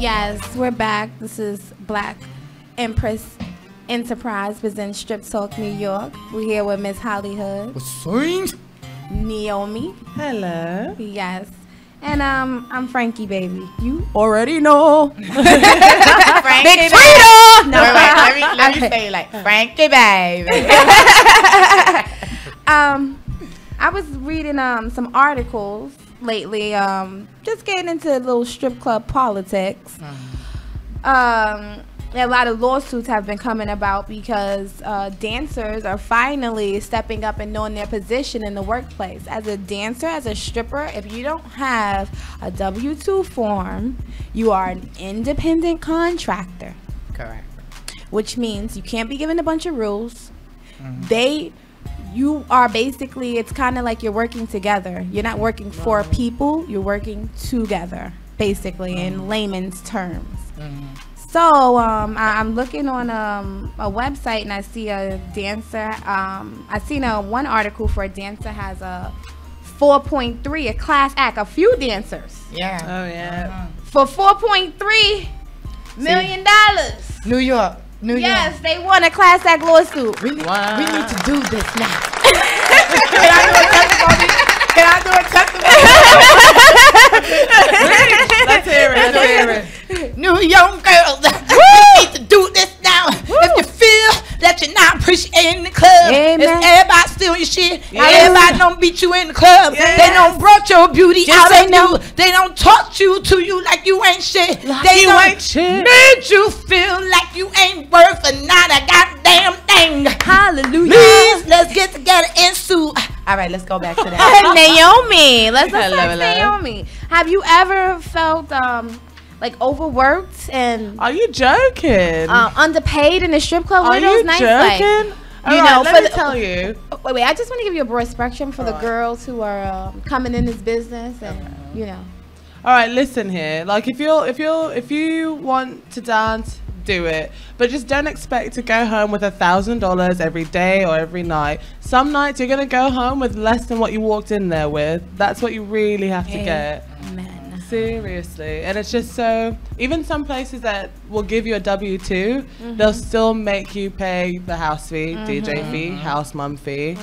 Yes, we're back. This is Black Empress Enterprise presents Strip Talk New York. We're here with Miss Hollywood. What's up? Naomi. Hello. Yes. And I'm Frankie, baby. You already know. Frankie Big baby. Frida! No. Wait, let me say like Frankie baby. I was reading some articles lately, just getting into a little strip club politics. A lot of lawsuits have been coming about because dancers are finally stepping up and knowing their position in the workplace. As a dancer, as a stripper, if you don't have a W-2 form, you are an independent contractor. Correct. Which means you can't be given a bunch of rules. You are basically, it's kind of like you're working together. You're not working for people, you're working together, basically, in layman's terms. So I'm looking on a website and I see a dancer. I seen one article for a dancer has a 4.3, a class act, a few dancers. Yeah. Oh yeah. For $4.3 million. New York. Yes, they won a class act lawsuit. We need to do this now. Can I do a testimony? Let's hear it. New York girls, we need to do this now. If you feel that you're not appreciating the club, Amen. if everybody steal your shit, Yeah. everybody don't beat you in the club, Yeah. they don't brought your beauty Just out say of no. you, they don't talk to you like you ain't shit, Like they you don't ain't shit. made you feel like you ain't worth a not a goddamn thing. Hallelujah. Please, let's get together and sue. All right, let's go back to that. Naomi, let's Hello, ask hello. Naomi. Have you ever felt like overworked and Are you joking? underpaid in the strip club? What Are are those you nights like? joking? You Alright, know, let for me the- tell you. Wait, I just want to give you a broad spectrum for the girls who are coming in this business and you know. All right, listen here. Like, if you want to dance, do it, but just don't expect to go home with $1,000 every day or every night. Some nights you're gonna go home with less than what you walked in there with. That's what you really have to get. Amen. Seriously. And it's just so, even some places that will give you a W-2, they'll still make you pay the house fee, DJ fee, house mum fee.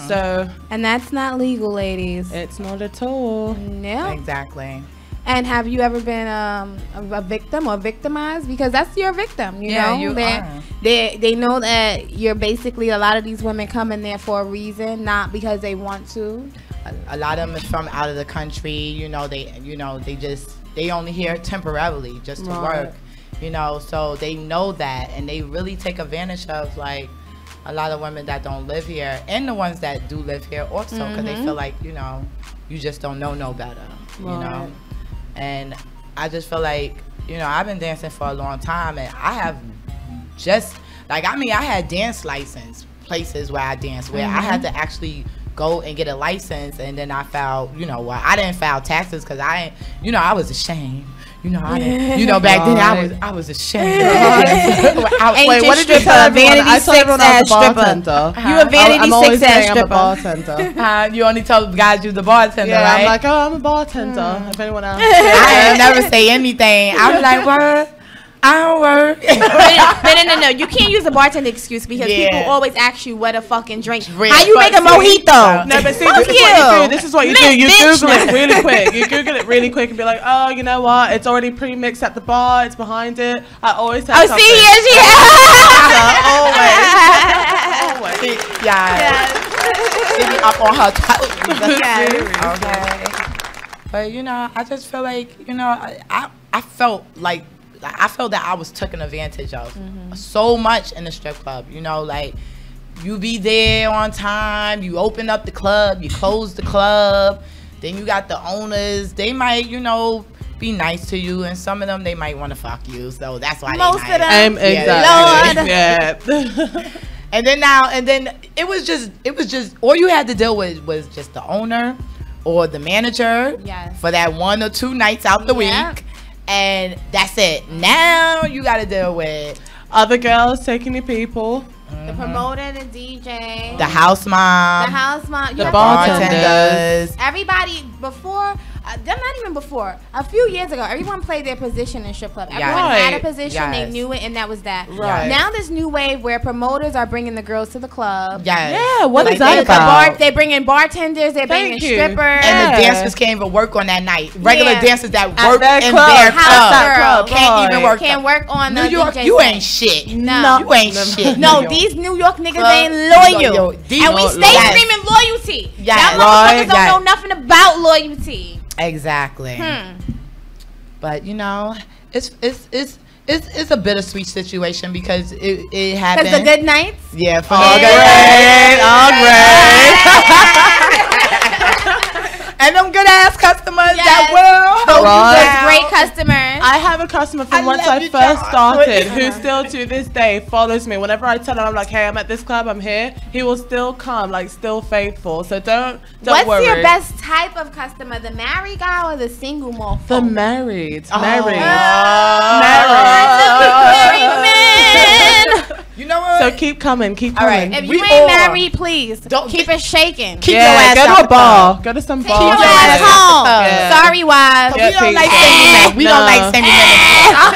So And that's not legal, ladies. it's not at all. No. Exactly. And have you ever been a victim or victimized? Because that's your victim, you Yeah, know. you are. They know that you're basically, a lot of these women come in there for a reason, not because they want to. A lot of them is from out of the country. They only here temporarily just to Right. work. So they know that, and they really take advantage of like a lot of women that don't live here, and the ones that do live here also, because they feel like you just don't know no better. Right. And I just feel like I've been dancing for a long time, and I have just I had dance license places where I danced where I had to actually go and get a license, and then I filed, I didn't file taxes because I was ashamed. I didn't, back then I was ashamed. Wait, what did you stripper, tell everyone? vanity I told everyone I was a six-ass stripper. bartender. You a vanity I'm always six-ass saying I'm a stripper. bartender. You only tell guys you the bartender, Yeah, right? I'm like, oh, I'm a bartender. If anyone else. I never say anything. I'm like, what? I don't work. No. You can't use a bartender excuse because Yeah. people always ask you what a fucking drink. Drink. How you make a But see, mojito? No, but see, Fuck this is what you you. do. This is what you Miss do. You bitch. Google it really quick. You Google it really quick and be like, oh, you know what? It's already pre-mixed at the bar. It's behind it. I always have Oh, something. see, here she is. Always. Yeah. She be up on her toes. Yes. Okay. But I just feel like I felt like I felt that I was taken advantage of so much in the strip club. Like you be there on time, you open up the club, you close the club, then you got the owners. They might be nice to you, and some of them they might want to fuck you. So that's why Most they of nice. them. Exactly. Lord. Yeah. And then it was just all you had to deal with was just the owner or the manager Yes. for that 1 or 2 nights out the Yeah. week, and that's it. Now you got to deal with Other girls taking your people. The promoter, the DJ, the house mom, the house mom, The you bartender. bartenders. Everybody before not even before. A few years ago, everyone played their position in strip club. Everyone Right. had a position, they Yes. knew it, and that was that. Right. Now this new wave where promoters are bringing the girls to the club. Yes. Yeah, what Like is that they- about? They bring in bartenders, they bring in Thank you. strippers. And the Yeah. dancers can't even work on that night. Regular Yeah. dancers that At work their in club. their House club girl. can't even work. Can't work on New the York, DJ you set. ain't shit. No. You ain't shit. No, New York. these New York niggas Club, ain't loyal. loyal. These- And we Oh, stay yes. screaming loyalty. Yes. Y'all motherfuckers Right. don't Yes. know nothing about loyalty. Exactly. But you know, it's a bittersweet situation because it happened. Because the good nights. Yeah, for All the great, all great. and them good ass customers Yes. that will hold Right. you Those down. great customers. I have a customer from I once love I you, first John. started who still to this day follows me. Whenever I tell him, I'm like, hey, I'm at this club, I'm here, he will still come, like still faithful. So don't What's worry. your best type of customer? The married guy or the single mofo? The married. Oh. Married. Married men. You know what? So keep coming, keep All right. coming. If We you all ain't are. married, please Don't keep it shaking. keep yeah, your ass go out to a the bar. club. Go to some Take bar. your your ass ass home. Yeah. Sorry, wives. We don't like Peace. single men. We don't No. like single men in the club.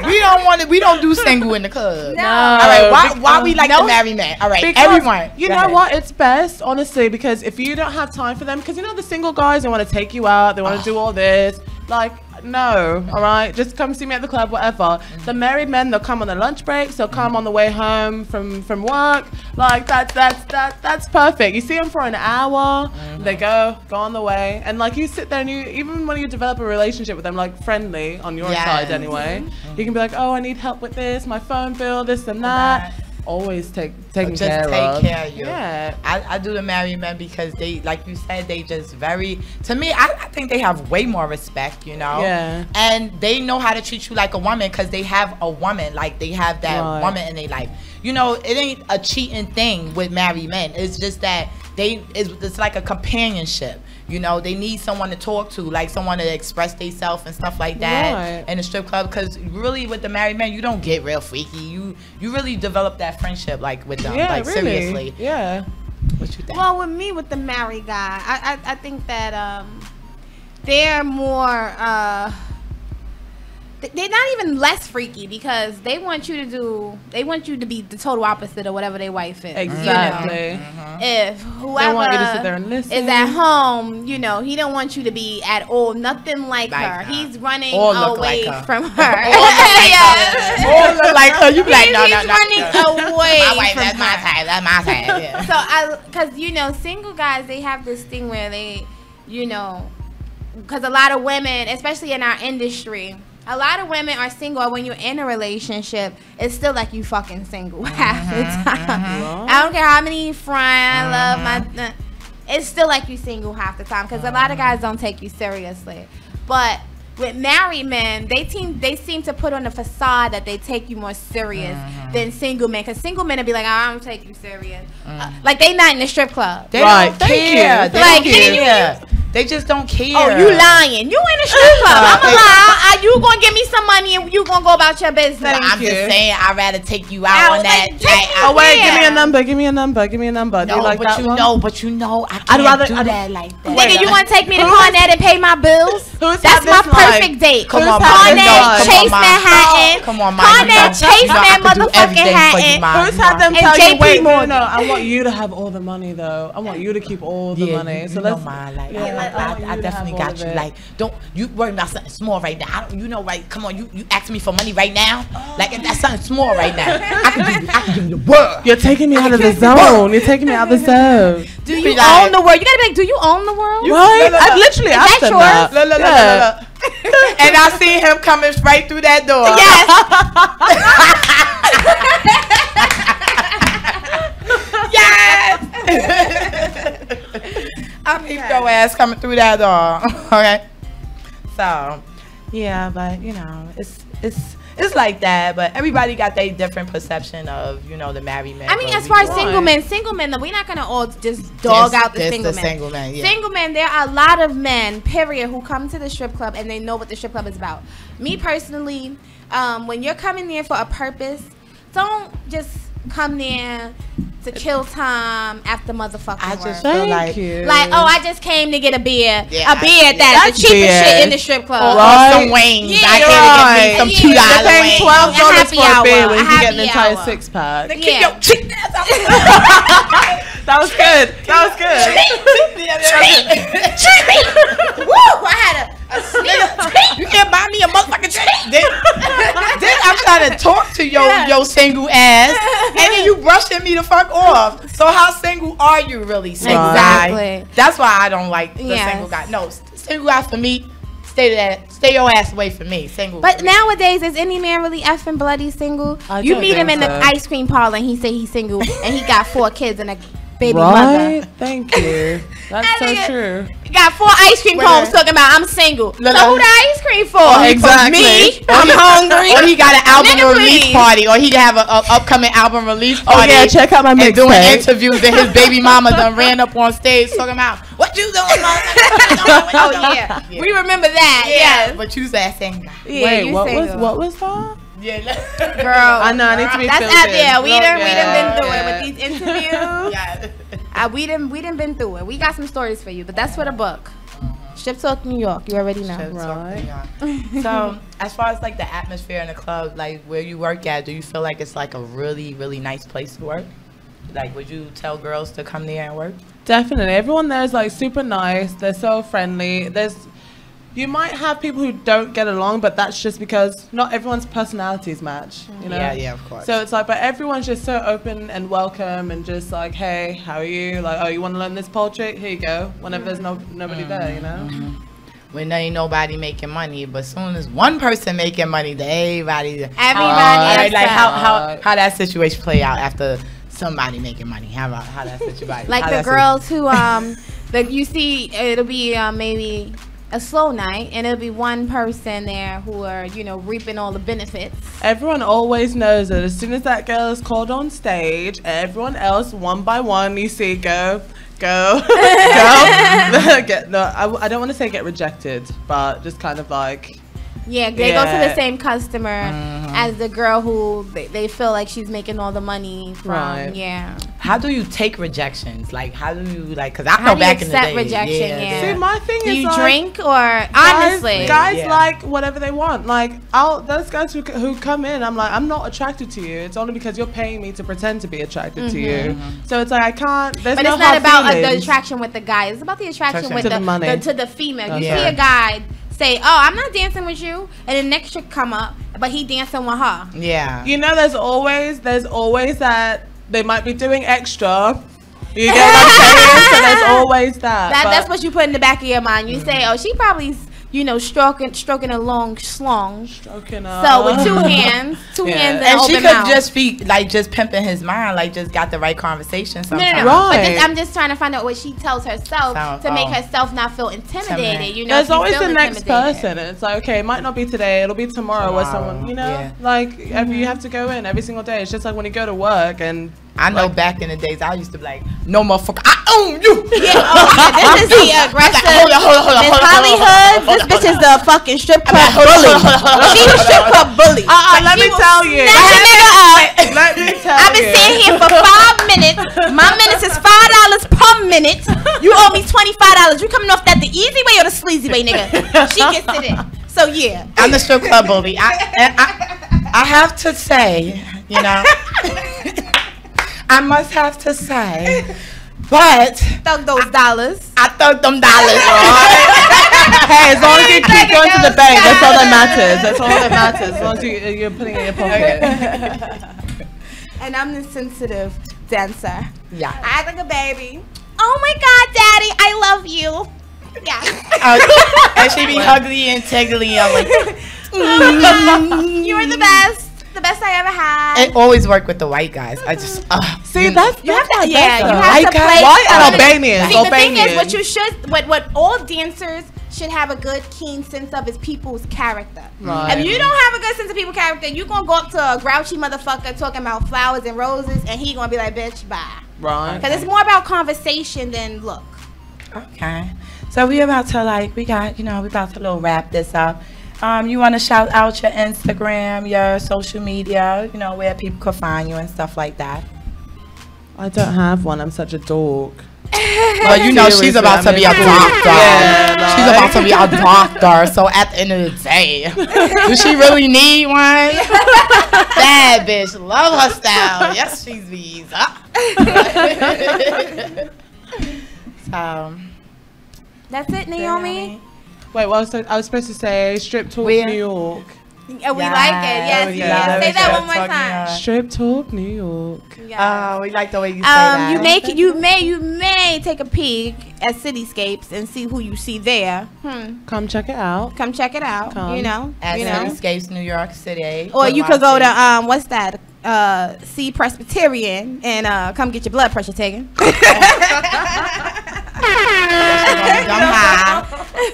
Okay? we don't want it. We don't do single in the club. No. All right. Why we like No. the married man? All right. Because Everyone. you Go know ahead. what? It's best, honestly, because if you don't have time for them, because you know the single guys, they want to take you out, they want to do all this. Like, no, all right? Just come see me at the club, whatever. The married men, they'll come on their lunch breaks, they'll come on the way home from work. Like, that's perfect. You see them for an hour, they go on the way. And, like, you sit there and you, even when you develop a relationship with them, like, friendly on your Yes. side anyway, you can be like, oh, I need help with this, my phone bill, this and that. Always taking Just care take of. care of you. Yeah. I do the married men because they, like you said, they just very, to me, I think they have way more respect, you know? Yeah. And they know how to treat you like a woman because they have a woman, like they have that Right. woman in their life. You know, it ain't a cheating thing with married men. It's just that it's like a companionship. You know, they need someone to talk to, like someone to express themselves and stuff like that Right. in the strip club. Because really, with the married men, you don't get real freaky. You really develop that friendship, like with them, Yeah, like really. seriously. Yeah. What you think? Well, with me, with the married guy, I think that they're more they're not even less freaky because they want you to be the total opposite of whatever their wife is. Exactly. You know? If whoever They want you to sit there and listen. is at home, you know, he don't want you to be at all nothing like Like her. her. He's running Or look away like her. from her. All look like her. You be like, no, He's no, no. running away My wife, from that's my her. type. That's my type. Yeah. So because you know, single guys, they have this thing where they, you know, because a lot of women, especially in our industry, a lot of women are single. Or when you're in a relationship, it's still like you fucking single half the time. I don't care how many friends I love my. It's still like you single half the time because a lot of guys don't take you seriously. But with married men, they seem to put on the facade that they take you more serious than single men. Because single men will be like, I don't take you serious. Like they not in the strip club. They Right, don't thank care. you. They Like, don't care. They just don't care. Oh, you lying. You in a strip club. I'm a lie. You gonna give me some money and you gonna go about your business. I'm you. just saying, I'd rather take you out Out, on that. like, take Oh wait, give me Yeah. a number. Give me a number. Give me a number. Do No, you like but that you one? know, I can't I'd rather- do I'd- that like that. Nigga, you want to take me to Who's- Cornet and pay my bills? Who's That's had my this life? perfect date. Come Who's on, had Mom. this No, life? come Chase on, Mom. Manhattan. Come on, Mom. Cornet, Chase I Man, could do motherfucking everything for you, Hatton. Mom. Who's had them And tell you, JP wait, no, Morgan. no, I want you to have all the money though. I want you to keep all the money. You So know let's. mine, like, yeah, I want you to definitely have all got of you. it. Like, don't you worry about something small right now. I don't, you know, right? Come on, you asking me for money right now? Like, if that's something small right now, I can give you the world. You're taking me out of the zone. You're taking me out of the zone. Do Be you like- own the world? You gotta be like, do you own the world? Right? no, no. I literally asked that them yours? that. Look, Yeah. And I see him coming right through that door. Yes. Yes. I peep your ass coming through that door. Okay. So, yeah, but you know, it's like that. But everybody got their different perception of, you know, the married man. I mean, But as we far as just- single men, though, we're not gonna all just dog out the This single the men. single man, yeah. Single men, there are a lot of men, period, who come to the strip club and they know what the strip club is about. Me personally, when you're coming there for a purpose, don't just come there to kill time after motherfucking I work. just feel like Like, oh, I just came to get a beer. Yeah, a beer that's the cheapest beer. shit in the strip club. Right. some wings. Yeah, I you're came to get me right. some Yeah, $2 They're paying wings. $12 happy for a beer hour, when a you can get an happy entire hour. 6-pack. Keep Yeah. your cheap ass out. That was good. That was good. Woo! I had a sneak. You can't buy me a motherfucking treat. Then I'm trying to talk to your single ass, and then you brushing me the fuck off. So how single are you really, single guy? Exactly. That's why I don't like the Yes. single guy. No, single guy for me. Stay your ass away from me, single. But nowadays, is any man really effing bloody single? I You don't meet him in think the so. ice cream parlor and he say he's single and he got 4 kids and a baby Right? mother. Thank you. That's That so nigga- true. He got 4 ice cream Wait, cones wait. talking about I'm single. No, so no. who the ice cream for? Or he Exactly. Me, I'm hungry. Or he got an album Nigga, release please. party, or he have a upcoming album release Oh party. yeah, check out my and doing mixtape. interviews, and his baby mama done ran up on stage talking about what you doing, motherfucker? Oh yeah. We remember that. Yes. But you said single. Yeah, Wait, you what single. was that? Yeah, Girl. I know. I need to be. That's filtered. out there. We done been through Yeah. it with these interviews. yeah. We done been through it. We got some stories for you, but that's for the book. Strip Talk New York. You already know. Right. So, as far as like the atmosphere in the club, like where you work at, do you feel like it's like a really, really nice place to work? Like, would you tell girls to come there and work? Definitely. Everyone there is like super nice. They're so friendly. You might have people who don't get along, but that's just because not everyone's personalities match. You know. Yeah, of course. So it's like, but everyone's just so open and welcome and just like, hey, how are you? Like, oh, you want to learn this pole trick? Here you go. Whenever there's nobody there, you know. When there ain't nobody making money, but soon as one person making money, everybody Everybody like upset. how that situation play out after somebody making money? How that situation? Like how the that girls who that you see, it'll be maybe a slow night and it'll be one person there who are reaping all the benefits. Everyone always knows that as soon as that girl is called on stage, everyone else one by one you see go. I don't want to say get rejected, but just kind of like. Yeah, they go to the same customer as the girl who they feel like she's making all the money from. Right. Yeah. How do you take rejections? Like, how do you Because I How know do you back in the day, accept rejection? Yeah. See, my thing Do is you like, drink or honestly? guys Yeah. like whatever they want. Like those guys who come in, I'm like, I'm not attracted to you. It's only because you're paying me to pretend to be attracted to you. So it's like I can't. There's But no it's not hard about the feelings. attraction with the guy. It's about the attraction with To the money. to the female. You Okay. see a guy say, "Oh, I'm not dancing with you," and the next chick come up, but he dancing with her. Yeah. You know, there's always that they might be doing extra. You get what I'm saying? So there's always that. That's what you put in the back of your mind. You say, "Oh, she probably." Stroking a long schlong. Stroking So with two hands and And open she could mouth. just be like just pimping his mind, like just got the right conversation No. sometimes. But Right. I'm just trying to find out what she tells herself to make herself not feel intimidated. There's if you always feel the next intimidated. person. It's like, okay, it might not be today. It'll be tomorrow where someone, like you have to go in every single day. It's just like when you go to work and. I know back in the days I used to be like, no motherfucker, I own you. Yeah, this is the aggressive. Hold on. Miss Hollywood, this bitch is the fucking strip club bully. She's a strip club bully. Let me tell you. Snatch a nigga up. Let me tell I've been sitting here for 5 minutes. My minutes is $5 per minute. You owe me $25. You coming off that the easy way or the sleazy way, nigga? She gets it in. So yeah. I'm the strip club bully. I have to say, I must have to say, but Thug those dollars. I thug them dollars. Hey, as long as you keep going to the bank, that's all that matters. That's all that matters. As long as you're putting it in your pocket. And I'm the sensitive dancer. Yeah. I act like a baby. Oh my God, Daddy, I love you. Yeah. And she be ugly and tiggly. I'm like, You were the best. The best I ever had. it always work with the white guys. I just See, that's You have to, my yeah, best, you though. have to White guy- play. White and Albanians. See, the thing is, Albanians. what all dancers should have a good, keen sense of is people's character. Right. If you don't have a good sense of people's character, you gonna go up to a grouchy motherfucker talking about flowers and roses, and he gonna be like, "Bitch, bye." Right. Because it's more about conversation than look. Okay. So we about to we about to little wrap this up. You want to shout out your Instagram, your social media, you know, where people could find you and stuff like that. I don't have one. I'm such a dork. Well, you know, she's about to be a doctor. Yeah, she's about to be a doctor. So at the end of the day, does she really need one? Bad bitch, love her style. Yes, she's Visa. So That's it, Naomi. Wait, what I was supposed to say Strip Talk Where? New York. Yeah, we like it. Yes, Oh, yes. yeah. Say that Strip one more Talk New time. York. Strip Talk New York. Yes. Oh, we like the way you say that. You may take a peek at Cityscapes and see who you see there. Come check it out. Come check it out. Come. You know. At you know. Cityscapes, New York City. Or you could go to what's that? See Presbyterian and come get your blood pressure taken.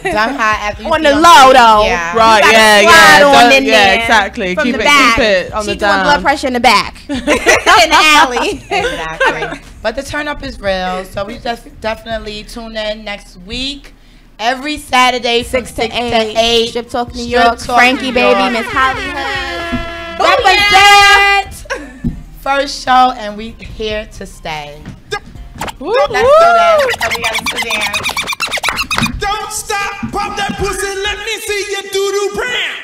Dumb high after you On see the them low three. though. Yeah. Right, You gotta yeah, slide yeah. on Don't- in yeah, there exactly. From Keep the it- back. keep it on She the doing down. blood pressure in the back. In the alley. Exactly. But the turn up is real. So we just definitely tune in next week. Every Saturday from 6 to 8. Strip Talk New Strip York. Talk Frankie New baby, York. Miss Hollywood. Oh, Represent. First show, and we here to stay. Woo, Let's do that. So we got to dance. Don't stop, pop that pussy, let me see you do the brand.